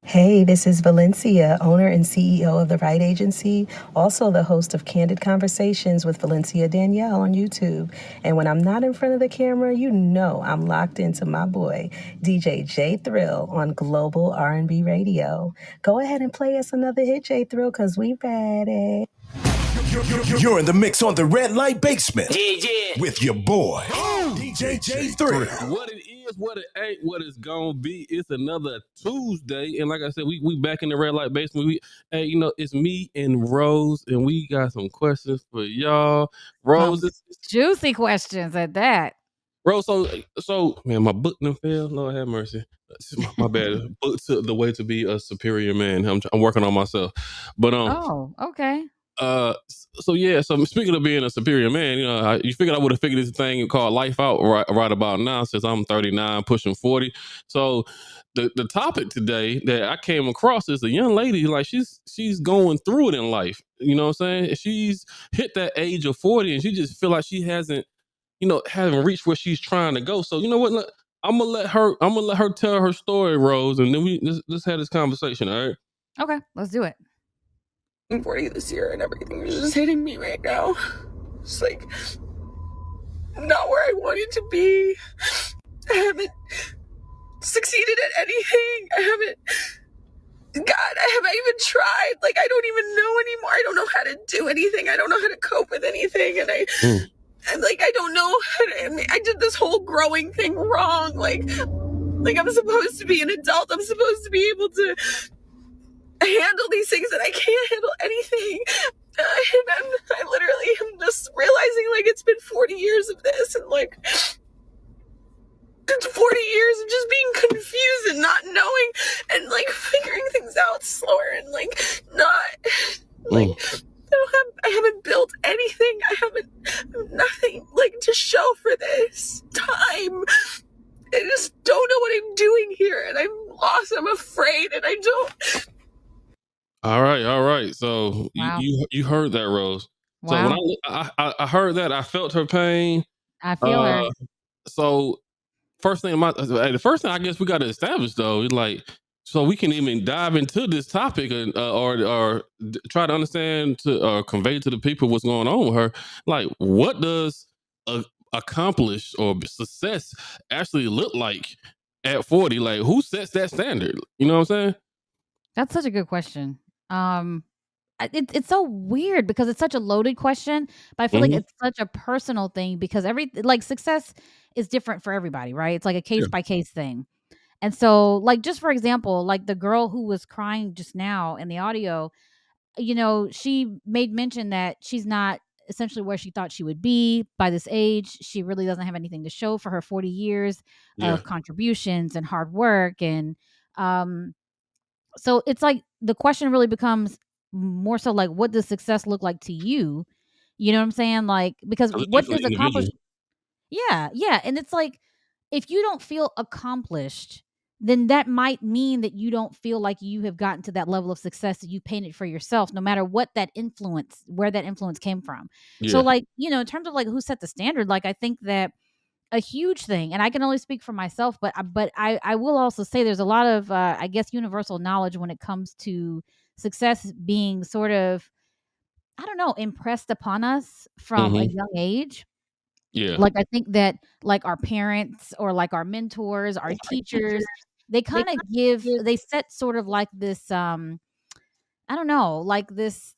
Hey, this is Valencia, owner and CEO of The Right Agency, also the host of Candid Conversations with Valencia Danielle on YouTube. And when I'm not in front of the camera, you know I'm locked into my boy, DJ J Thrill on Global R&B Radio. Go ahead and play us another hit, J Thrill, because we ready. You're in the mix on the Red Light Basement. Yeah. With your boy, DJ J Thrill. What it is, what it ain't, what it's gonna be. It's another Tuesday, and like I said, we back in the Red Light Basement. It's me and Rose, and we got some questions for y'all. Rose, Juicy questions at that. Rose. So, man, my book done failed. Lord have mercy. My bad. Book to the way to be a superior man. I'm working on myself, but Okay. So speaking of being a superior man, you figured I would have figured this thing called life out right about now, since I'm 39 pushing 40. So the topic today that I came across is a young lady, like she's going through it in life, you know what I'm saying? She's hit that age of 40 and she just feel like she haven't reached where she's trying to go. So you know what, I'm gonna let her tell her story, Rose, and then let's have this conversation. All right, Okay, let's do it. I'm 40 this year and everything is just hitting me right now. It's like not where I wanted to be. I haven't succeeded at anything. Have I even tried? Like, I don't even know anymore. I don't know how to do anything. I don't know how to cope with anything. And I don't know how to, I did this whole growing thing wrong. Like I'm supposed to be an adult. I'm supposed to be able to handle these things, and I can't handle anything. And I literally am just realizing, like, it's been 40 years of this, and like 40 years of just being confused and not knowing and like figuring things out slower and like not like I haven't built anything. I haven't nothing like to show for this time. I just don't know what I'm doing here, and I'm lost. I'm afraid, and I don't. All right. So Wow. you heard that, Rose. So Wow. when I heard that, I felt her pain. I feel her. So the first thing I guess we got to establish though is like, so we can even dive into this topic and or try to understand or convey to the people what's going on with her. Like, what does accomplished or success actually look like at 40? Like, who sets that standard? You know what I'm saying? That's such a good question. It's so weird because it's such a loaded question, but I feel like Mhm. it's such a personal thing because success is different for everybody, right? It's like a Yeah. case by case thing. And so, like, just for example, like the girl who was crying just now in the audio, she made mention that she's not essentially where she thought she would be by this age. She really doesn't have anything to show for her 40 years Yeah. of contributions and hard work. And um, so it's like the question really becomes more so like, what does success look like to you? You know what I'm saying? Like, because 'Cause it's what definitely does individual. yeah. And it's like, if you don't feel accomplished, then that might mean that you don't feel like you have gotten to that level of success that you painted for yourself, no matter where that influence came from. So, Yeah. like, in terms of like who set the standard, like, I think that a huge thing, and I can only speak for myself, but I will also say there's a lot of, I guess, universal knowledge when it comes to success being sort of, I don't know, impressed upon us from a Hmm. young age. Yeah. Like, I think that, like, our parents or, like, our mentors, our teachers, they set sort of like this, I don't know, like this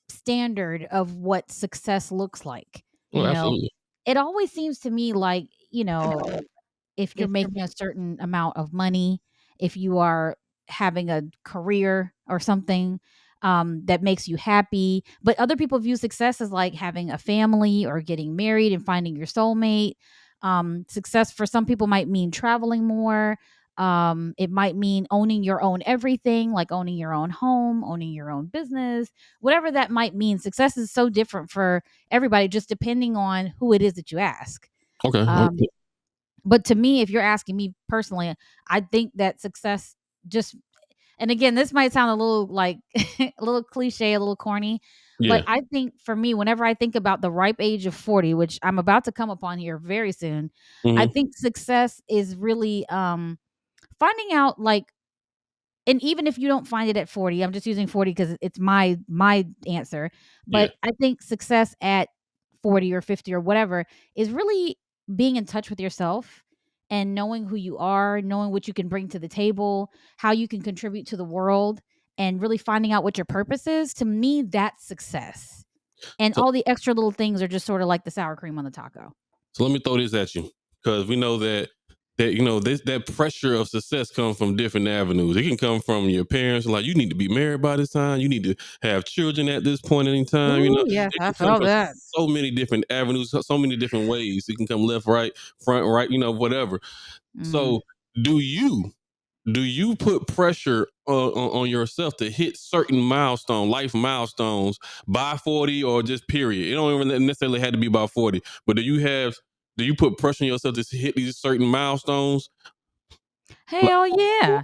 standard of what success looks like, Oh, you know? absolutely. It always seems to me like, if you're making a certain amount of money, if you are having a career or something, that makes you happy. But other people view success as like having a family or getting married and finding your soulmate. Success for some people might mean traveling more. It might mean owning your own everything, like owning your own home, owning your own business, whatever that might mean. Success is so different for everybody, just depending on who it is that you ask. Okay. Um, but to me, if you're asking me personally, I think that success just, and again, this might sound a little like a little cliche, a little corny, but Yeah. I think for me, whenever I think about the ripe age of 40, which I'm about to come upon here very soon, I Hmm. think success is really finding out like and even if you don't find it at 40, I'm just using 40 because it's my answer. Yeah. But I think success at 40 or 50 or whatever is really being in touch with yourself and knowing who you are, knowing what you can bring to the table, how you can contribute to the world, and really finding out what your purpose is. To me, that's success. And So all the extra little things are just sort of like the sour cream on the taco. so let me throw this at you, because we know that that pressure of success comes from different avenues. It can come from your parents, like you need to be married by this time, you need to have children at this point in time. Ooh, yes, It I can come felt from that. so many different avenues, so many different ways. It can come left, right, front, right, whatever. Mm. So do you put pressure on yourself to hit certain life milestones by 40, or just period? It don't even necessarily have to be by 40, but do you put pressure on yourself to hit these certain milestones? Like, Hell yeah.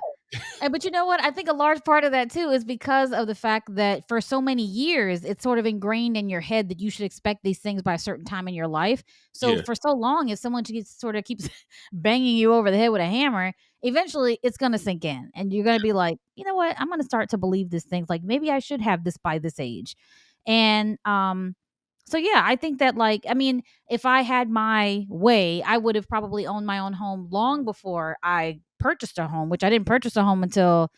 But you know what? I think a large part of that too is because of the fact that for so many years, it's sort of ingrained in your head that you should expect these things by a certain time in your life. So yeah, for so long, if someone keeps banging you over the head with a hammer, eventually it's going to sink in, and you're going to be like, you know what? I'm going to start to believe these things. Like maybe I should have this by this age, and so yeah, I think that I mean, if I had my way, I would have probably owned my own home long before I purchased a home, which I didn't purchase a home until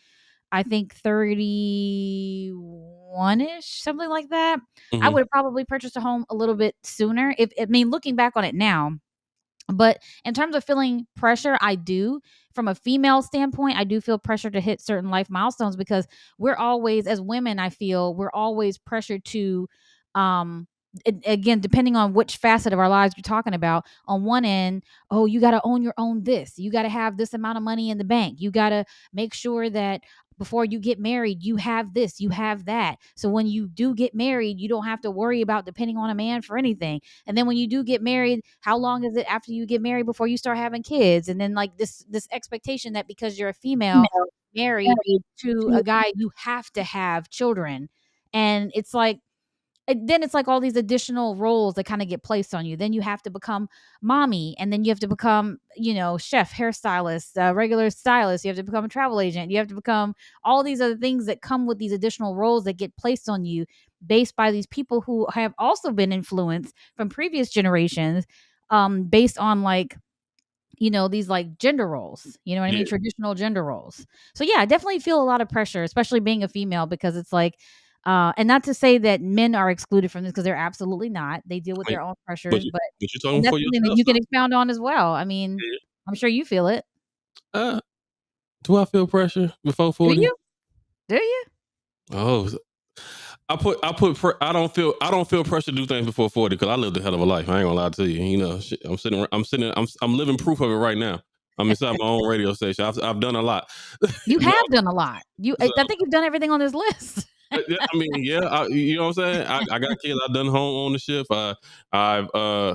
I think 31ish, something like that. I hmm, would have probably purchased a home a little bit sooner. If I mean, looking back on it now, but in terms of feeling pressure, I do. From a female standpoint, I do feel pressure to hit certain life milestones because we're always, as women, I feel we're always pressured to, um, again, depending on which facet of our lives you're talking about. On one end, oh, you got to own your own this. You got to have this amount of money in the bank. You got to make sure that before you get married, you have this, you have that. So when you do get married, you don't have to worry about depending on a man for anything. And then when you do get married, how long is it after you get married before you start having kids? And then this expectation that because you're a female married to a guy, you have to have children. And it's like then it's like all these additional roles that kind of get placed on you. Then you have to become mommy, and then you have to become, chef, hairstylist, regular stylist. You have to become a travel agent. You have to become all these other things that come with these additional roles that get placed on you based by these people who have also been influenced from previous generations, based on these gender roles, you know what I yeah. mean? Traditional gender roles. So yeah, I definitely feel a lot of pressure, especially being a female, because it's and not to say that men are excluded from this, because they're absolutely not. They deal with I mean, their own but pressures, you, but but you're talking and that's for something that yourself. you So can expound on as well. I mean, I'm sure you feel it. uh, do I feel pressure before Do 40? you? Do you? Oh, I don't feel pressure to do things before 40, because I lived a hell of a life. I ain't gonna lie to you. Shit, I'm living proof of it right now. I'm inside my own radio station. I've done a lot. You you know, have done a lot. so, I think you've done everything on this list. yeah, I mean, yeah, you know what I'm saying? I got kids. I've done home ownership. I've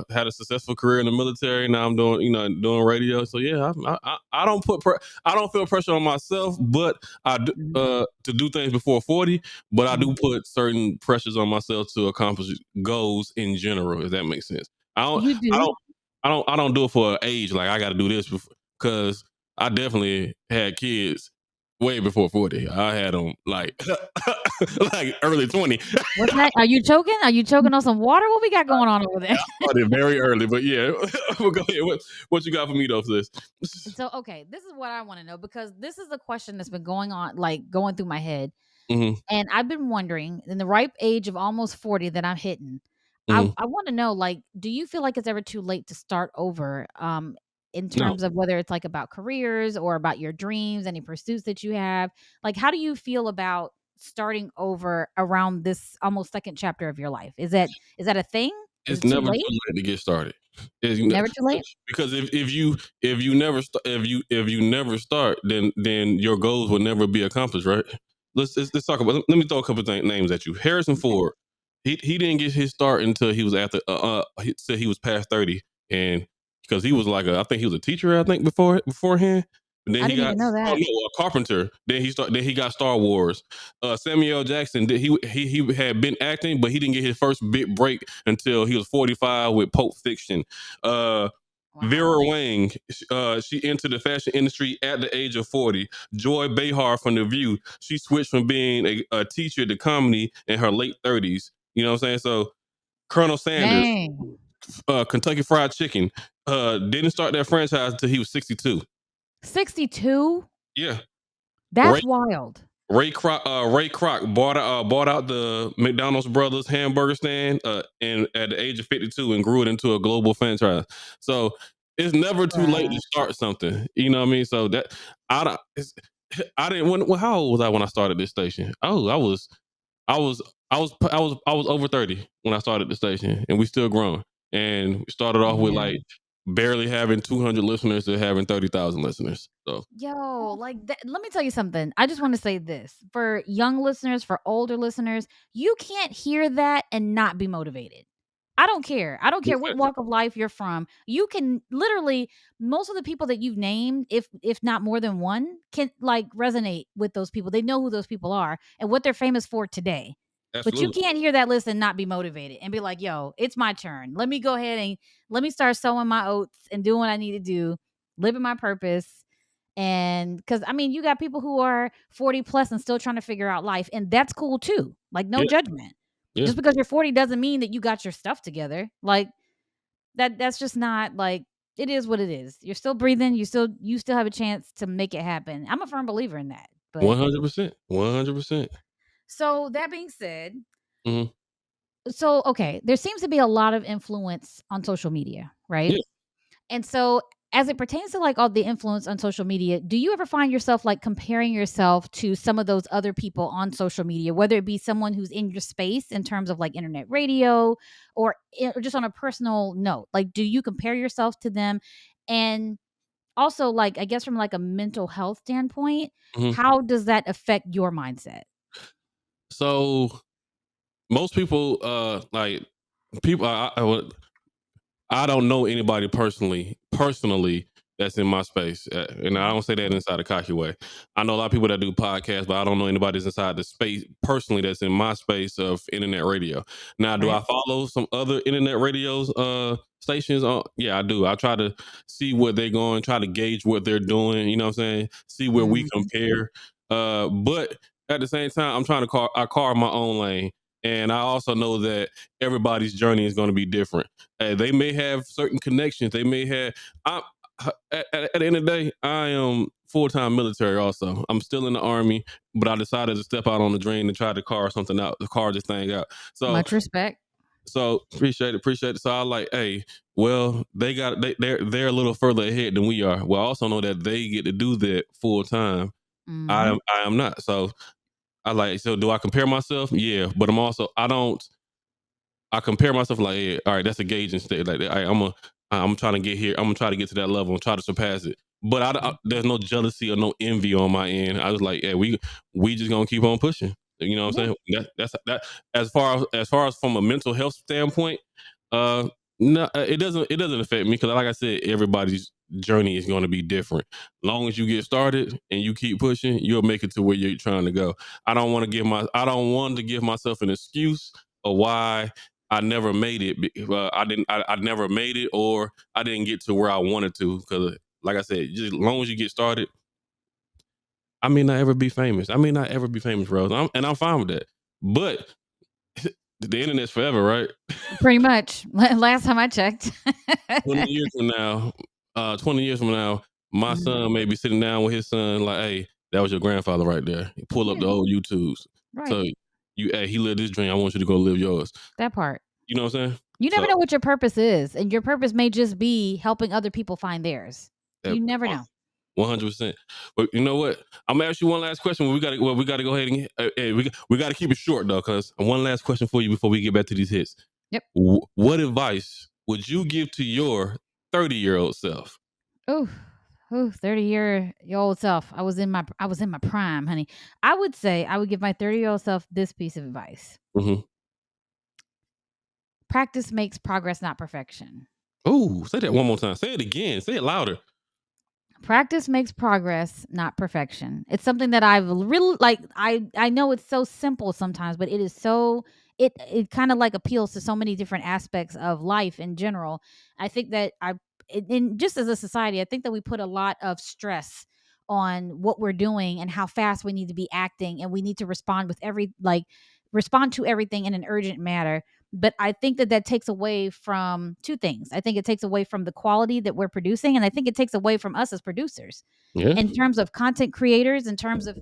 had a successful career in the military. Now I'm doing radio. So yeah, I don't I don't feel pressure on myself, but I do Mhm, to do things before 40. But I mhm. do put certain pressures on myself to accomplish goals in general. If that makes sense. I don't You I do. don't I don't do it for age. Like I got to do this because I definitely had kids way before 40. I had them like like early 20. What's that? Are you choking? Are you choking on some water? What we got going on over there? Started very early, but yeah. Well, go ahead. What you got for me though, sis? So, okay, this is what I want to know, because this is a question that's been going on, going through my head. Hmm. And I've been wondering, in the ripe age of almost 40 that I'm hitting, Hmm. I want to know, do you feel like it's ever too late to start over? In No, terms of whether it's about careers or about your dreams, any pursuits that you have. How do you feel about starting over around this almost second chapter of your life? Is that a thing? Is it's it too never late? too late to get started. It's, Never too late? because if you never if you never start, then your goals will never be accomplished, right? Let's talk about. Let me throw a couple of names at you. Harrison Okay. Ford. He didn't get his start until he was after he said he was past 30, and because he was I think he was a teacher, I think, beforehand. And then I he didn't got even know oh that. no, a carpenter. Then he got Star Wars. Samuel L. Jackson, he had been acting, but he didn't get his first big break until he was 45 with Pulp Fiction. Uh, Vera Wang, she entered the fashion industry at the age of 40. Joy Behar from The View, she switched from being a teacher to comedy in her late 30s. You know what I'm saying? So Colonel Sanders, Dang. Kentucky Fried Chicken, didn't start that franchise until he was 62. 62? Yeah. That's wild. Ray Kroc bought out the McDonald's brothers hamburger stand and at the age of 52 and grew it into a global franchise. So it's never too late to start something. You know what I mean? So that I didn't how old was I when I started this station? Oh, I was over 30 when I started the station, and we still growing. And we started off with like barely having 200 listeners to having 30,000 listeners. So Yo, like let me tell you something. I just want to say this for young listeners, for older listeners, you can't hear that and not be motivated. I don't care. I don't care what walk of life you're from. You can literally most of the people that you've named, if not more than one, can like resonate with those people. They know who those people are and what they're famous for today. But you absolutely. can't hear that list and not be motivated and be like, yo, it's my turn. Let me go ahead and let me start sowing my oats and doing what I need to do, living my purpose. And because I mean, you got people who are 40 plus and still trying to figure out life, and that's cool too. Like, no Yeah. judgment. Yeah. Just because you're 40 doesn't mean that you got your stuff together. Like that's just not like it is what it is. You're still breathing, you still have a chance to make it happen. I'm a firm believer in that. But 100%. 100%. so that being said, Mhm. so okay, there seems to be a lot of influence on social media, right? Yeah. And so as it pertains to like all the influence on social media, do you ever find yourself like comparing yourself to some of those other people on social media, whether it be someone who's in your space in terms of like internet radio or just on a personal note? Like, do you compare yourself to them? And also, like, I guess from like a mental health standpoint, Mhm. how does that affect your mindset? So most people, like people, I don't know anybody personally that's in my space, and I don't say that inside a cocky way. I know a lot of people that do podcasts, but I don't know anybody that's inside the space personally that's in my space of internet radio. Now, do Right. I follow some other internet radios stations? Yeah, I do. I try to see what they're going, try to gauge what they're doing. You know what I'm saying? See where we Mhm. compare. But at the same time, I'm trying to carve my own lane, and I also know that everybody's journey is going to be different. They may have certain connections. They may have. I, at the end of the day, I am full-time military. Also, I'm still in the army, but I decided to step out on the drain and try to carve something out, to carve this thing out. So, Much respect. appreciate it. So I like, hey, well, they're a little further ahead than we are. Well, I also know that they get to do that full time. Mhm. I am not. So I like. So do I compare myself? Yeah, but I compare myself like, yeah, all right, that's a gauging state. Like, I'm trying to get here. I'm gonna try to get to that level and try to surpass it. But there's no jealousy or no envy on my end. I was like, yeah, we just gonna keep on pushing. You know what I'm saying? That as far as from a mental health standpoint, uh, no, it doesn't affect me because, like I said, everybody's journey is going to be different. Long as you get started and you keep pushing, you'll make it to where you're trying to go. I don't want to give myself an excuse of why I never made it. I never made it, or I didn't get to where I wanted to. Because, like I said, just as long as you get started, I may not ever be famous. Rose. I'm fine with that. But the internet's forever, right? Pretty much. Last time I checked. 20 years from now, 20 years from now, my Mhm. son may be sitting down with his son, like, hey, that was your grandfather right there. He pull up Yeah, the old YouTubes. right. So hey, he lived his dream. I want you to go live yours. That part. You know what I'm saying? You So never know what your purpose is, and your purpose may just be helping other people find theirs. that You never know. 100%. But you know what? I'm gonna ask you one last question. We gotta go ahead and we gotta keep it short though, because one last question for you before we get back to these hits. Yep. What advice would you give to your 30-year-old self? Ooh, 30-year-old self. I was in my prime, honey. I would say I would give my 30-year-old self this piece of advice. Mm-hmm. Practice makes progress, not perfection. Oh, say that one more time. Say it again. Say it louder. Practice makes progress, not perfection. It's something that I've really like. I know it's so simple sometimes, but it is so it kind of like appeals to so many different aspects of life in general. I think that and just as a society, I think that we put a lot of stress on what we're doing and how fast we need to be acting, and we need to respond with respond to everything in an urgent manner. But I think that that takes away from two things. I think it takes away from the quality that we're producing, and I think it takes away from us as producers. Yeah. In terms of content creators, in terms of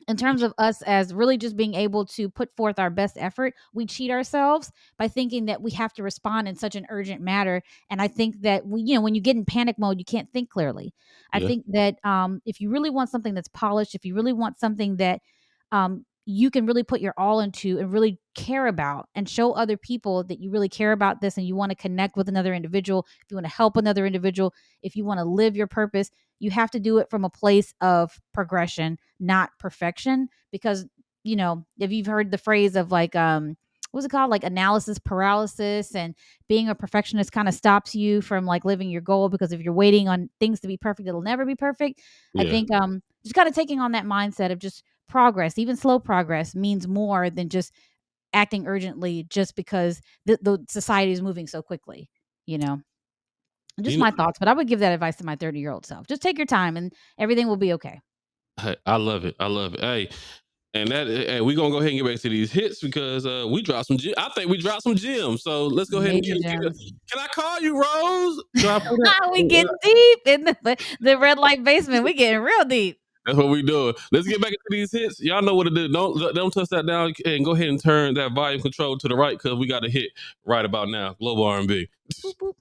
in terms of us as really just being able to put forth our best effort, we cheat ourselves by thinking that we have to respond in such an urgent manner. And I think that when you get in panic mode, you can't think clearly. I Yeah. think that if you really want something that's polished, if you really want something that you can really put your all into and really care about, and show other people that you really care about this, and you want to connect with another individual, if you want to help another individual, if you want to live your purpose, you have to do it from a place of progression, not perfection. Because if you've heard the phrase of what's it called, like analysis paralysis, and being a perfectionist kind of stops you from like living your goal, because if you're waiting on things to be perfect, it'll never be perfect. I Yeah. think just kind of taking on that mindset of just progress, even slow progress, means more than just acting urgently just because the society is moving so quickly. Just You know, my thoughts, but I would give that advice to my 30-year-old self. Just take your time and everything will be okay. hey, I love it. I love it. Hey, and we're gonna go ahead and get back to these hits because we dropped some. I think we dropped some gems. So let's go ahead and Major get. gems. Can I call you Rose? We getting deep in the red light basement. We getting real deep. That's what we doing. Let's get back into these hits. Y'all know what it is. Don't touch that down, and go ahead and turn that volume control to the right because we got a hit right about now. Global R&B. Boop, boop.